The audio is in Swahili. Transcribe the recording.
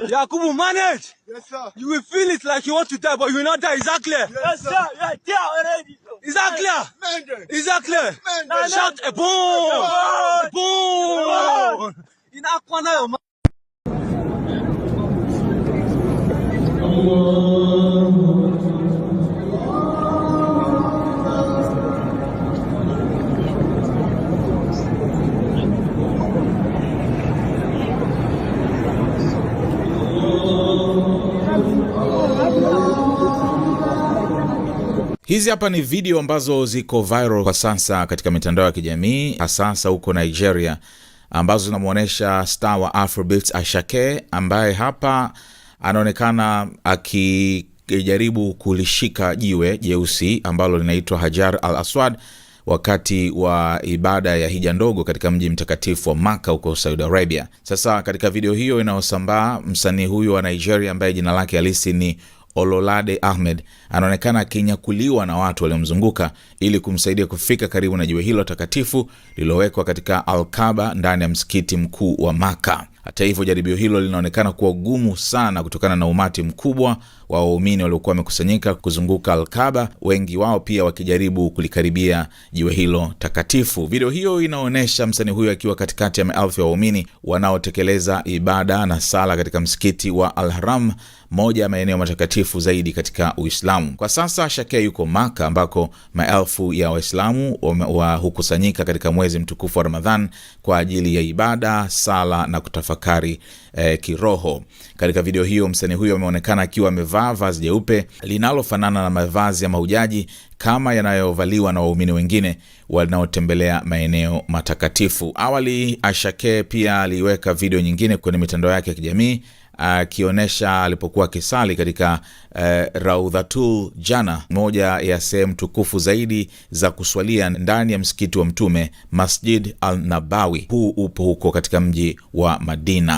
Yakubu, manage. Yes, sir. You will feel it like you want to die, but you will not die. Is that clear? Yes, sir. Yeah, there already. Is that clear? Is that clear? Shout a boom! A boom! In that corner, Hizi hapa ni video ambazo ziko viral kwa sasa katika mitandao ya kijamii, hasa huko Nigeria, ambazo zinamuonesha star wa Afrobeats Asake, ambaye hapa anaonekana akijaribu kulishika jiwe jeusi ambalo linaitwa Hajar al-Aswad wakati wa ibada ya hija ndogo katika mji mtakatifu wa Makkah huko Saudi Arabia. Sasa katika video hiyo inayosambaa, msanii huyu wa Nigeria ambaye jina lake halisi ni Ololade Ahmed anaonekana akinyakuliwa na watu waliomzunguka ili kumsaidia kufika karibu na jiwe hilo takatifu lililowekwa katika Al-Kaaba ndani ya msikiti mkuu wa Makkah. Hata hivyo, jaribio hilo linaonekana kuwa gumu sana kutokana na umati mkubwa wa waumini waliokuwa wamekusanyika kuzunguka Al-Kaaba, wengi wao pia wakijaribu kulikaribia jiwe hilo takatifu. Video hiyo inaonyesha msanii huyo akiwa katikati ya maelfu ya waumini wanaotekeleza ibada na sala katika msikiti wa Al-Haram, moja ya maeneo matakatifu zaidi katika Uislamu. Kwa sasa Asake yuko Makkah ambako maelfu ya Waislamu hukusanyika katika mwezi mtukufu wa Ramadhan kwa ajili ya ibada, sala na kutafakari kiroho. Katika video hiyo msanii huyo ameonekana akiwa amevaa vazi jeupe linalofanana na mavazi ya mahujaji kama yanayovaliwa na waumini wengine wanaotembelea maeneo matakatifu. Awali Asake pia aliweka video nyingine kwenye mitandao yake ya kijamii akionyesha alipokuwa kisali katika Raudhatul Jannah, moja ya sehemu tukufu zaidi za kuswalia ndani ya msikiti wa Mtume, Masjid al-Nabawi. Huu upo huko katika mji wa Madina.